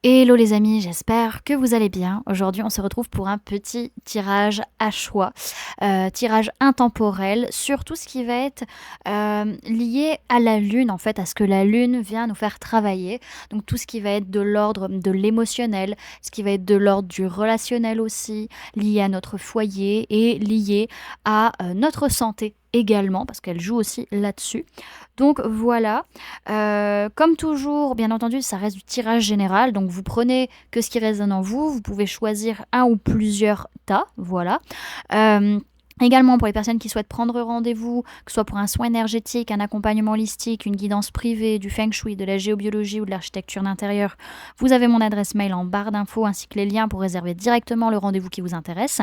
Hello les amis, j'espère que vous allez bien. Aujourd'hui, on se retrouve pour un petit tirage à choix, tirage intemporel sur tout ce qui va être lié à la lune, en fait, à ce que la lune vient nous faire travailler. Donc tout ce qui va être de l'ordre de l'émotionnel, ce qui va être de l'ordre du relationnel aussi, lié à notre foyer et lié à notre santé également, parce qu'elle joue aussi là-dessus. Donc voilà. Comme toujours, bien entendu, ça reste du tirage général. Donc vous prenez que ce qui résonne en vous. Vous pouvez choisir un ou plusieurs tas. Voilà. Euh, Également pour les personnes qui souhaitent prendre rendez-vous, que ce soit pour un soin énergétique, un accompagnement holistique, une guidance privée, du feng shui, de la géobiologie ou de l'architecture d'intérieur, vous avez mon adresse mail en barre d'infos ainsi que les liens pour réserver directement le rendez-vous qui vous intéresse.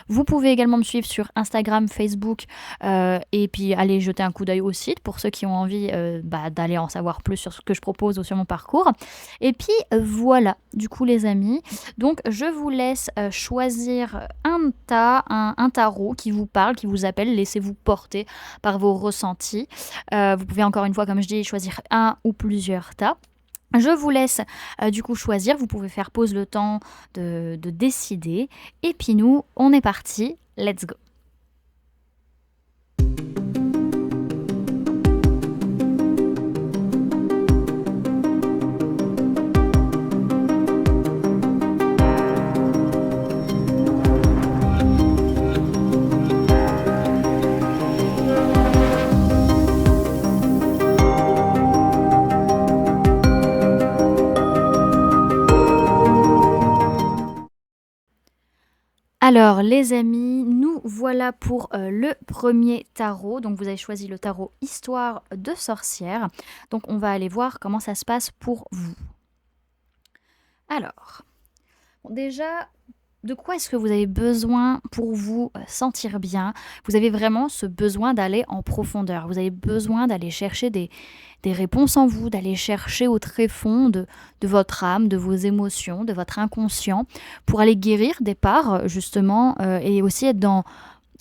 Vous pouvez également me suivre sur Instagram, Facebook et puis aller jeter un coup d'œil au site pour ceux qui ont envie d'aller en savoir plus sur ce que je propose ou sur mon parcours. Et puis voilà, du coup les amis, donc je vous laisse choisir un tarot qui vous parle, qui vous appelle, laissez-vous porter par vos ressentis. Vous pouvez encore une fois, comme je dis, choisir un ou plusieurs tas. Je vous laisse du coup choisir, vous pouvez faire pause le temps de décider. Et puis nous, on est parti, let's go. Alors les amis, nous voilà pour le premier tarot. Donc vous avez choisi le tarot Histoire de sorcière. Donc on va aller voir comment ça se passe pour vous. Alors, bon, déjà, de quoi est-ce que vous avez besoin pour vous sentir bien? Vous avez vraiment ce besoin d'aller en profondeur. Vous avez besoin d'aller chercher des réponses en vous, d'aller chercher au tréfonds de votre âme, de vos émotions, de votre inconscient, pour aller guérir des parts, justement, et aussi être dans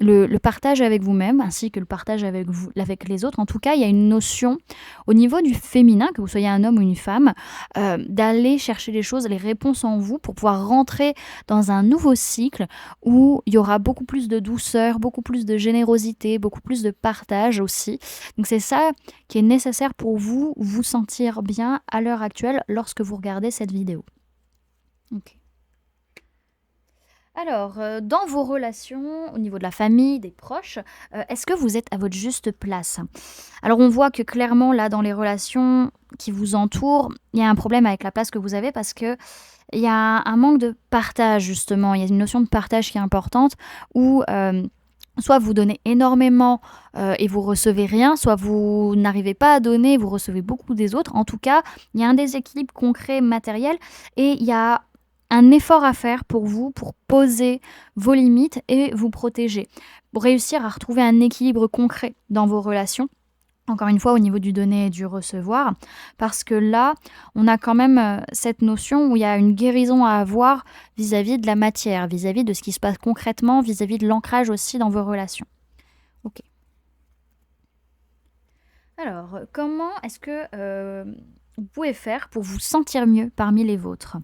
le partage avec vous-même, ainsi que le partage avec vous, avec les autres. En tout cas, il y a une notion au niveau du féminin, que vous soyez un homme ou une femme, d'aller chercher les choses, les réponses en vous pour pouvoir rentrer dans un nouveau cycle où il y aura beaucoup plus de douceur, beaucoup plus de générosité, beaucoup plus de partage aussi. Donc c'est ça qui est nécessaire pour vous, vous sentir bien à l'heure actuelle lorsque vous regardez cette vidéo. Ok. Alors, dans vos relations, au niveau de la famille, des proches, est-ce que vous êtes à votre juste place? Alors on voit que clairement là, dans les relations qui vous entourent, il y a un problème avec la place que vous avez parce qu'il y a un manque de partage justement. Il y a une notion de partage qui est importante où, soit vous donnez énormément, et vous recevez rien, soit vous n'arrivez pas à donner, vous recevez beaucoup des autres. En tout cas, il y a un déséquilibre concret, matériel et il y a un effort à faire pour vous, pour poser vos limites et vous protéger. Pour réussir à retrouver un équilibre concret dans vos relations, encore une fois au niveau du donner et du recevoir, parce que là, on a quand même cette notion où il y a une guérison à avoir vis-à-vis de la matière, vis-à-vis de ce qui se passe concrètement, vis-à-vis de l'ancrage aussi dans vos relations. Ok. Alors, comment est-ce que vous pouvez faire pour vous sentir mieux parmi les vôtres?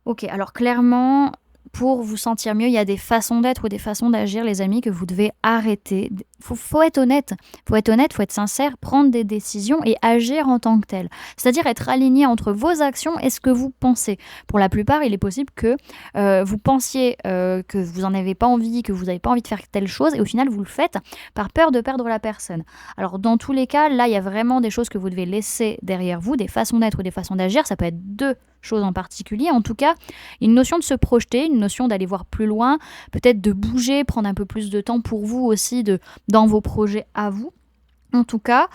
Ok, alors clairement, pour vous sentir mieux, il y a des façons d'être ou des façons d'agir, les amis, que vous devez arrêter. Faut être honnête, faut être sincère, prendre des décisions et agir en tant que tel. C'est-à-dire être aligné entre vos actions et ce que vous pensez. Pour la plupart, il est possible que vous pensiez que vous n'en avez pas envie, que vous n'avez pas envie de faire telle chose, et au final, vous le faites par peur de perdre la personne. Alors, dans tous les cas, là, il y a vraiment des choses que vous devez laisser derrière vous, des façons d'être ou des façons d'agir. Ça peut être deux choses en particulier. En tout cas, une notion de se projeter, une notion d'aller voir plus loin, peut-être de bouger, prendre un peu plus de temps pour vous aussi dans vos projets à vous. En tout cas,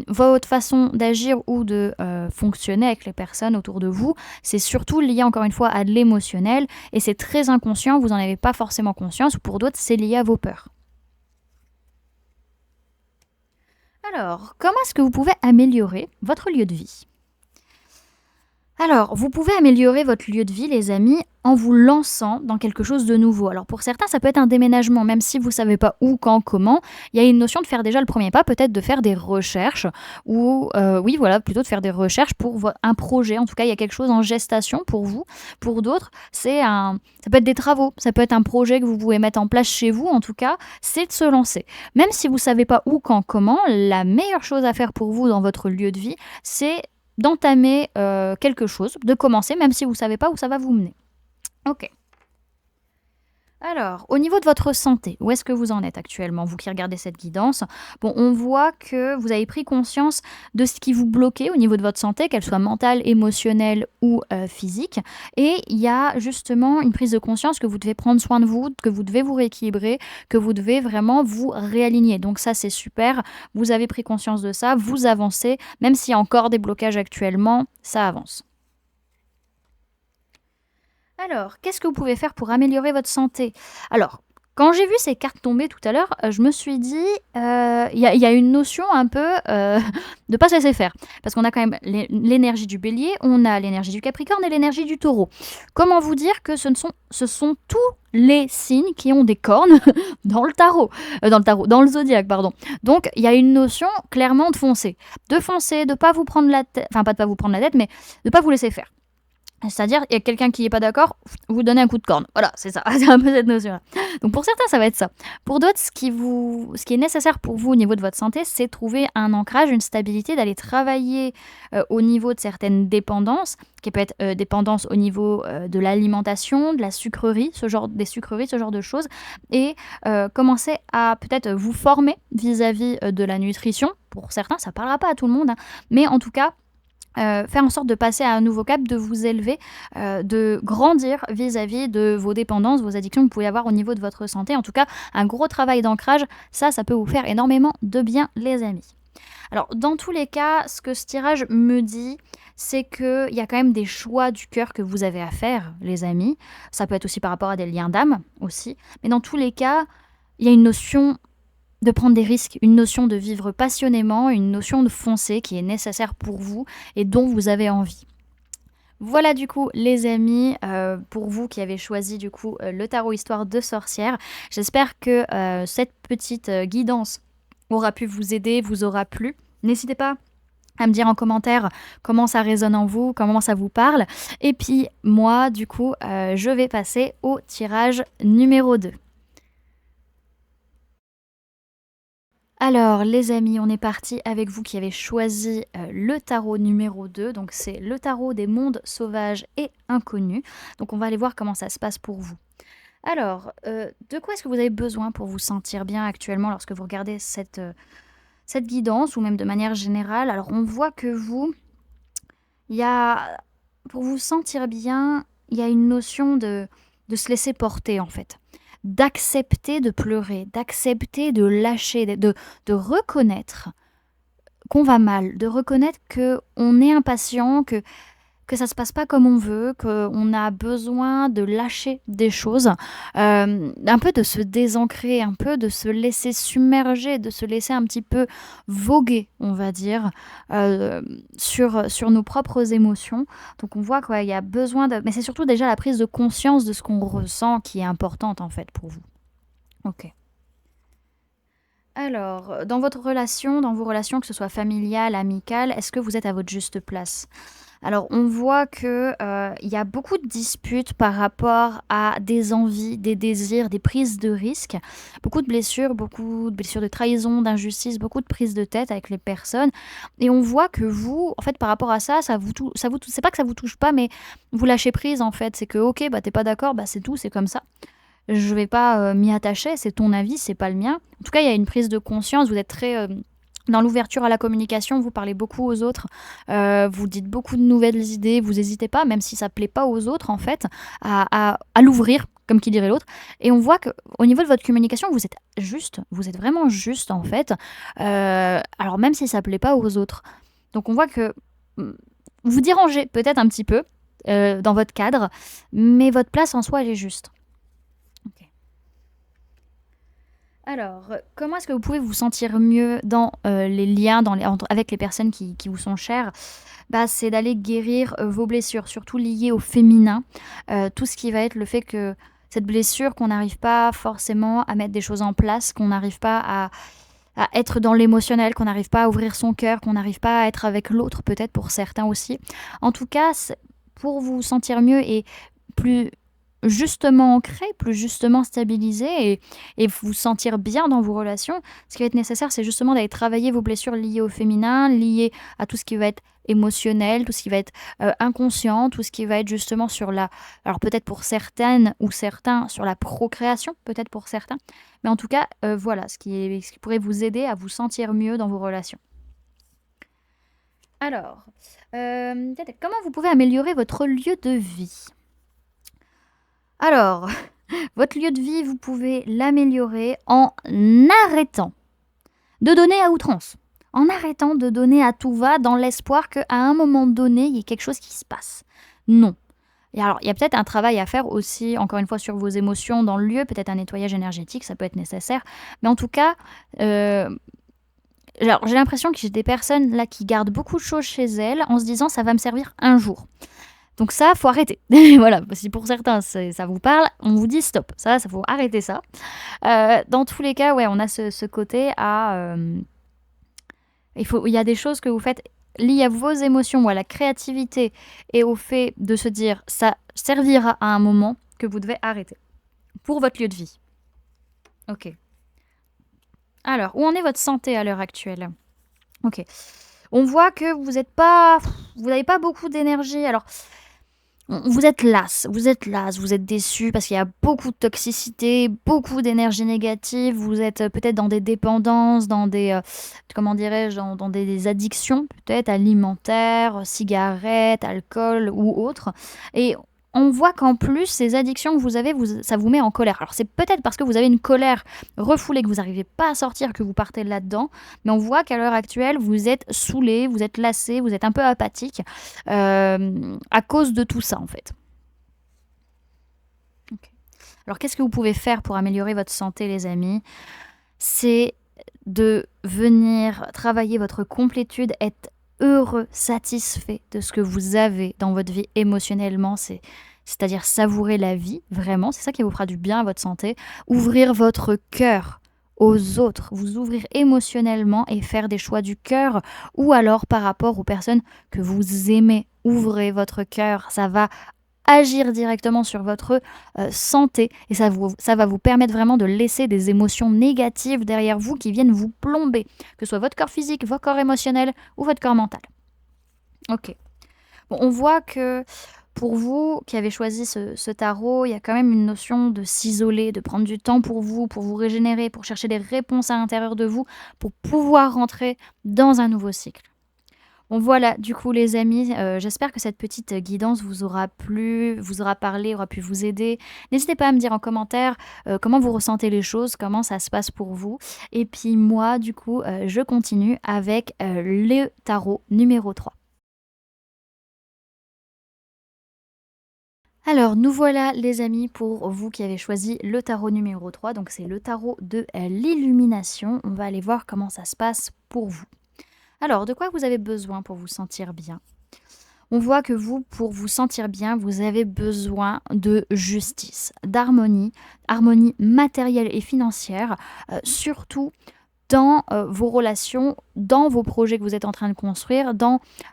votre façon d'agir ou de fonctionner avec les personnes autour de vous, c'est surtout lié encore une fois à de l'émotionnel et c'est très inconscient, vous n'en avez pas forcément conscience ou pour d'autres, c'est lié à vos peurs. Alors, comment est-ce que vous pouvez améliorer votre lieu de vie? Alors, vous pouvez améliorer votre lieu de vie, les amis, en vous lançant dans quelque chose de nouveau. Alors, pour certains, ça peut être un déménagement, même si vous ne savez pas où, quand, comment. Il y a une notion de faire déjà le premier pas, peut-être de faire des recherches, ou oui, voilà, plutôt de faire des recherches pour un projet. En tout cas, il y a quelque chose en gestation pour vous. Pour d'autres, ça peut être des travaux, ça peut être un projet que vous pouvez mettre en place chez vous. En tout cas, c'est de se lancer. Même si vous ne savez pas où, quand, comment, la meilleure chose à faire pour vous dans votre lieu de vie, c'est d'entamer quelque chose, de commencer, même si vous ne savez pas où ça va vous mener. Ok. Alors, au niveau de votre santé, où est-ce que vous en êtes actuellement, vous qui regardez cette guidance? Bon, on voit que vous avez pris conscience de ce qui vous bloquait au niveau de votre santé, qu'elle soit mentale, émotionnelle ou physique. Et il y a justement une prise de conscience que vous devez prendre soin de vous, que vous devez vous rééquilibrer, que vous devez vraiment vous réaligner. Donc ça, c'est super. Vous avez pris conscience de ça, vous avancez, même s'il y a encore des blocages actuellement, ça avance. Alors, qu'est-ce que vous pouvez faire pour améliorer votre santé? Alors, quand j'ai vu ces cartes tomber tout à l'heure, je me suis dit, il y a une notion un peu de pas se laisser faire. Parce qu'on a quand même l'énergie du bélier, on a l'énergie du capricorne et l'énergie du taureau. Comment vous dire que ce sont tous les signes qui ont des cornes dans le tarot, dans le zodiaque, pardon. Donc, il y a une notion clairement de foncer. De foncer, de pas vous prendre la tête, enfin pas de pas vous prendre la tête, mais de pas vous laisser faire. C'est-à-dire, il y a quelqu'un qui n'est pas d'accord, vous donnez un coup de corne. Voilà, c'est ça, c'est un peu cette notion-là. Donc pour certains, ça va être ça. Pour d'autres, ce qui est nécessaire pour vous au niveau de votre santé, c'est de trouver un ancrage, une stabilité, d'aller travailler au niveau de certaines dépendances, qui peut être dépendance au niveau de l'alimentation, de la sucrerie, ce genre de choses, et commencer à peut-être vous former vis-à-vis de la nutrition. Pour certains, ça ne parlera pas à tout le monde, hein, mais en tout cas, faire en sorte de passer à un nouveau cap, de vous élever, de grandir vis-à-vis de vos dépendances, vos addictions que vous pouvez avoir au niveau de votre santé. En tout cas, un gros travail d'ancrage, ça peut vous faire énormément de bien, les amis. Alors, dans tous les cas, ce que ce tirage me dit, c'est qu'il y a quand même des choix du cœur que vous avez à faire, les amis. Ça peut être aussi par rapport à des liens d'âme, aussi. Mais dans tous les cas, il y a une notion de prendre des risques, une notion de vivre passionnément, une notion de foncer qui est nécessaire pour vous et dont vous avez envie. Voilà du coup les amis, pour vous qui avez choisi du coup le tarot Histoire de sorcière. J'espère que cette petite guidance aura pu vous aider, vous aura plu. N'hésitez pas à me dire en commentaire comment ça résonne en vous, comment ça vous parle. Et puis moi du coup je vais passer au tirage numéro 2. Alors, les amis, on est parti avec vous qui avez choisi le tarot numéro 2. Donc, c'est le tarot des mondes sauvages et inconnus. Donc, on va aller voir comment ça se passe pour vous. Alors, de quoi est-ce que vous avez besoin pour vous sentir bien actuellement lorsque vous regardez cette guidance ou même de manière générale? Alors, on voit que il y a, pour vous sentir bien, il y a une notion de se laisser porter en fait, d'accepter de pleurer, d'accepter de lâcher, de reconnaître qu'on va mal, de reconnaître qu'on est impatient, que ça se passe pas comme on veut, qu'on a besoin de lâcher des choses, un peu de se désancrer, un peu de se laisser submerger, de se laisser un petit peu voguer, on va dire, sur nos propres émotions. Donc on voit qu'il y a besoin de... Mais c'est surtout déjà la prise de conscience de ce qu'on ressent qui est importante en fait pour vous. Ok. Alors, dans vos relations, que ce soit familiales, amicales, est-ce que vous êtes à votre juste place? Alors, on voit que, il y a beaucoup de disputes par rapport à des envies, des désirs, des prises de risques. Beaucoup de blessures de trahison, d'injustice, beaucoup de prises de tête avec les personnes et on voit que vous, en fait, par rapport à ça, c'est pas que ça vous touche pas, mais vous lâchez prise, en fait. C'est que, OK, bah, tu pas d'accord, bah, c'est tout, c'est comme ça. Je vais pas, m'y attacher, c'est ton avis, c'est pas le mien. En tout cas, il y a une prise de conscience, vous êtes très, dans l'ouverture à la communication, vous parlez beaucoup aux autres, vous dites beaucoup de nouvelles idées, vous n'hésitez pas, même si ça plaît pas aux autres en fait, à l'ouvrir, comme qui dirait l'autre. Et on voit qu'au niveau de votre communication, vous êtes juste, vous êtes vraiment juste en fait, alors même si ça plaît pas aux autres. Donc on voit que vous dérangez peut-être un petit peu dans votre cadre, mais votre place en soi, elle est juste. Ok. Alors, comment est-ce que vous pouvez vous sentir mieux dans, les liens avec les personnes qui vous sont chères? Bah, c'est d'aller guérir, vos blessures, surtout liées au féminin. Tout ce qui va être le fait que cette blessure, qu'on n'arrive pas forcément à mettre des choses en place, qu'on n'arrive pas à être dans l'émotionnel, qu'on n'arrive pas à ouvrir son cœur, qu'on n'arrive pas à être avec l'autre, peut-être pour certains aussi. En tout cas, pour vous sentir mieux et plus justement ancré, plus justement stabilisé et vous sentir bien dans vos relations, ce qui va être nécessaire, c'est justement d'aller travailler vos blessures liées au féminin, liées à tout ce qui va être émotionnel, tout ce qui va être inconscient, tout ce qui va être justement sur alors peut-être pour certaines ou certains, sur la procréation, peut-être pour certains, mais en tout cas, voilà, ce qui pourrait vous aider à vous sentir mieux dans vos relations. Alors, comment vous pouvez améliorer votre lieu de vie? Alors, votre lieu de vie, vous pouvez l'améliorer en arrêtant de donner à outrance. En arrêtant de donner à tout va dans l'espoir qu'à un moment donné, il y ait quelque chose qui se passe. Non. Et alors, il y a peut-être un travail à faire aussi, encore une fois, sur vos émotions dans le lieu, peut-être un nettoyage énergétique, ça peut être nécessaire. Mais en tout cas, euh, alors, j'ai l'impression que j'ai des personnes là qui gardent beaucoup de choses chez elles en se disant ça va me servir un jour. Donc ça, faut arrêter. Voilà, si pour certains ça vous parle, on vous dit stop. Ça faut arrêter ça. Dans tous les cas, ouais, on a ce côté il y a des choses que vous faites liées à vos émotions ou à la créativité et au fait de se dire ça servira à un moment que vous devez arrêter pour votre lieu de vie. Ok. Alors, où en est votre santé à l'heure actuelle? Ok. On voit que vous n'avez pas beaucoup d'énergie. Alors, vous êtes las, vous êtes déçu parce qu'il y a beaucoup de toxicité, beaucoup d'énergie négative. Vous êtes peut-être dans des dépendances, dans comment dirais-je, dans des addictions peut-être alimentaires, cigarettes, alcool ou autres. Et on voit qu'en plus, ces addictions que vous avez, ça vous met en colère. Alors c'est peut-être parce que vous avez une colère refoulée, que vous n'arrivez pas à sortir, que vous partez là-dedans. Mais on voit qu'à l'heure actuelle, vous êtes saoulé, vous êtes lassé, vous êtes un peu apathique à cause de tout ça en fait. Ok. Alors qu'est-ce que vous pouvez faire pour améliorer votre santé les amis? C'est de venir travailler votre complétude, être heureux, satisfait de ce que vous avez dans votre vie émotionnellement, c'est-à-dire savourer la vie, vraiment, c'est ça qui vous fera du bien à votre santé, ouvrir votre cœur aux autres, vous ouvrir émotionnellement et faire des choix du cœur, ou alors par rapport aux personnes que vous aimez, ouvrez votre cœur, ça va agir directement sur votre santé et ça va vous permettre vraiment de laisser des émotions négatives derrière vous qui viennent vous plomber, que ce soit votre corps physique, votre corps émotionnel ou votre corps mental. Ok. Bon, on voit que pour vous qui avez choisi ce tarot, il y a quand même une notion de s'isoler, de prendre du temps pour vous régénérer, pour chercher des réponses à l'intérieur de vous, pour pouvoir rentrer dans un nouveau cycle. Bon voilà, du coup les amis, j'espère que cette petite guidance vous aura plu, vous aura parlé, aura pu vous aider. N'hésitez pas à me dire en commentaire comment vous ressentez les choses, comment ça se passe pour vous. Et puis moi, du coup, je continue avec le tarot numéro 3. Alors nous voilà les amis pour vous qui avez choisi le tarot numéro 3. Donc c'est le tarot de l'illumination. On va aller voir comment ça se passe pour vous. Alors, de quoi vous avez besoin pour vous sentir bien? On voit que vous, pour vous sentir bien, vous avez besoin de justice, d'harmonie, harmonie matérielle et financière, surtout dans vos relations, dans vos projets que vous êtes en train de construire,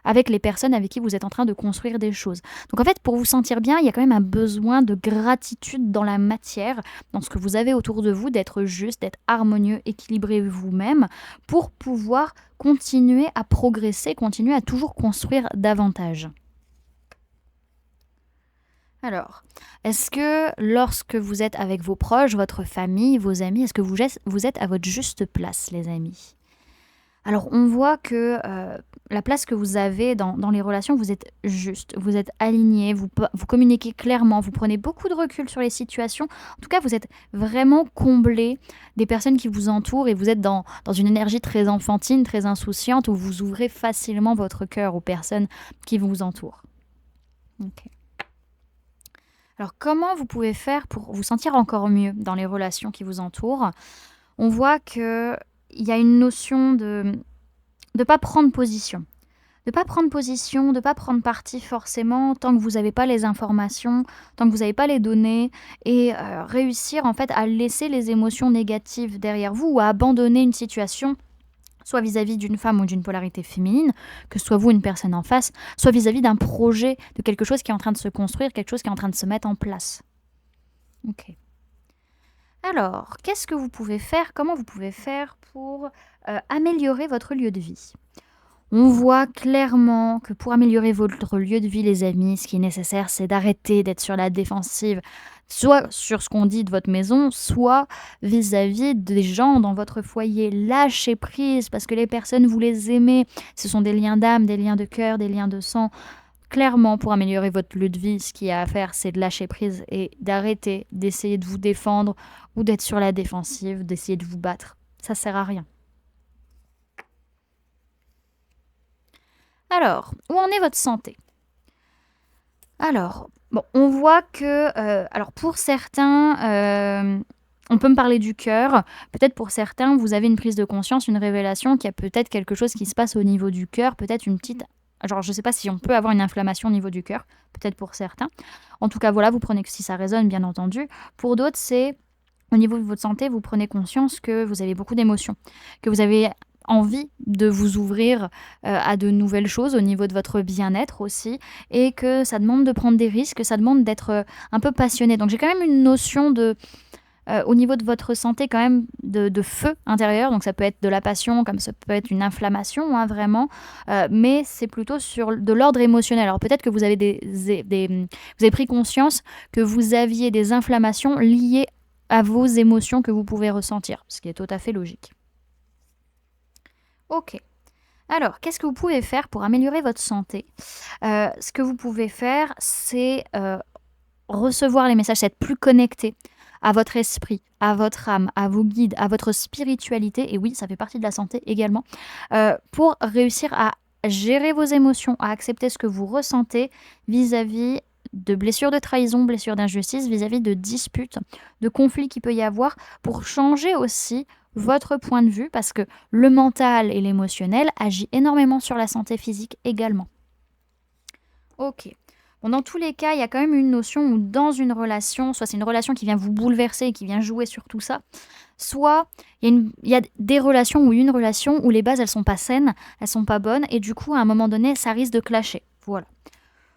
avec les personnes avec qui vous êtes en train de construire des choses. Donc en fait, pour vous sentir bien, il y a quand même un besoin de gratitude dans la matière, dans ce que vous avez autour de vous, d'être juste, d'être harmonieux, équilibré vous-même, pour pouvoir continuer à progresser, continuer à toujours construire davantage. Alors, est-ce que lorsque vous êtes avec vos proches, votre famille, vos amis, est-ce que vous êtes à votre juste place, les amis? Alors, on voit que la place que vous avez dans les relations, vous êtes juste, vous êtes aligné, vous communiquez clairement, vous prenez beaucoup de recul sur les situations. En tout cas, vous êtes vraiment comblé des personnes qui vous entourent et vous êtes dans une énergie très enfantine, très insouciante, où vous ouvrez facilement votre cœur aux personnes qui vous entourent. Ok. Alors, comment vous pouvez faire pour vous sentir encore mieux dans les relations qui vous entourent? On voit qu'il y a une notion de pas prendre position. De pas prendre position, de pas prendre parti forcément tant que vous avez pas les informations, tant que vous avez pas les données et réussir en fait à laisser les émotions négatives derrière vous ou à abandonner une situation, soit vis-à-vis d'une femme ou d'une polarité féminine, que ce soit vous, une personne en face, soit vis-à-vis d'un projet, de quelque chose qui est en train de se construire, quelque chose qui est en train de se mettre en place. OK. Alors, qu'est-ce que vous pouvez faire? Comment vous pouvez faire pour, améliorer votre lieu de vie? On voit clairement que pour améliorer votre lieu de vie, les amis, ce qui est nécessaire, c'est d'arrêter d'être sur la défensive, soit sur ce qu'on dit de votre maison, soit vis-à-vis des gens dans votre foyer. Lâchez prise parce que les personnes, vous les aimez. Ce sont des liens d'âme, des liens de cœur, des liens de sang. Clairement, pour améliorer votre lieu de vie, ce qu'il y a à faire, c'est de lâcher prise et d'arrêter d'essayer de vous défendre ou d'être sur la défensive, d'essayer de vous battre. Ça sert à rien. Alors, où en est votre santé? Alors, bon, on voit que, alors pour certains, on peut me parler du cœur. Peut-être pour certains, vous avez une prise de conscience, une révélation qu'il y a peut-être quelque chose qui se passe au niveau du cœur, peut-être une petite genre je sais pas si on peut avoir une inflammation au niveau du cœur, peut-être pour certains. En tout cas, voilà, vous prenez que si ça résonne, bien entendu. Pour d'autres, c'est au niveau de votre santé, vous prenez conscience que vous avez beaucoup d'émotions, que vous avez envie de vous ouvrir à de nouvelles choses au niveau de votre bien-être aussi et que ça demande de prendre des risques, ça demande d'être un peu passionné. Donc j'ai quand même une notion de, au niveau de votre santé quand même de feu intérieur, donc ça peut être de la passion comme ça peut être une inflammation hein, vraiment, mais c'est plutôt sur de l'ordre émotionnel. Alors peut-être que vous avez vous avez pris conscience que vous aviez des inflammations liées à vos émotions que vous pouvez ressentir, ce qui est tout à fait logique. Ok. Alors, qu'est-ce que vous pouvez faire pour améliorer votre santé? Ce que vous pouvez faire, c'est recevoir les messages, c'est être plus connecté à votre esprit, à votre âme, à vos guides, à votre spiritualité. Et oui, ça fait partie de la santé également. Pour réussir à gérer vos émotions, à accepter ce que vous ressentez vis-à-vis de blessures de trahison, blessures d'injustice, vis-à-vis de disputes, de conflits qu'il peut y avoir, pour changer aussi votre point de vue, parce que le mental et l'émotionnel agit énormément sur la santé physique également. Ok. Bon, dans tous les cas, il y a quand même une notion où dans une relation, soit c'est une relation qui vient vous bouleverser et qui vient jouer sur tout ça, soit il y a des relations ou une relation où les bases, elles sont pas saines, elles sont pas bonnes, et du coup, à un moment donné, ça risque de clasher. Voilà.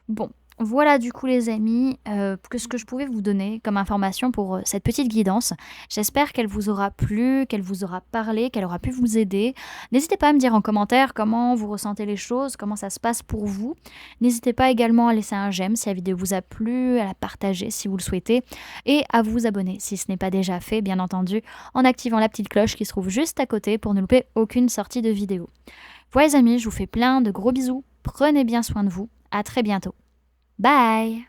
Bon, voilà du coup les amis, que ce que je pouvais vous donner comme information pour, cette petite guidance. J'espère qu'elle vous aura plu, qu'elle vous aura parlé, qu'elle aura pu vous aider. N'hésitez pas à me dire en commentaire comment vous ressentez les choses, comment ça se passe pour vous. N'hésitez pas également à laisser un j'aime si la vidéo vous a plu, à la partager si vous le souhaitez et à vous abonner si ce n'est pas déjà fait, bien entendu, en activant la petite cloche qui se trouve juste à côté pour ne louper aucune sortie de vidéo. Voilà les amis, je vous fais plein de gros bisous, prenez bien soin de vous, à très bientôt. Bye!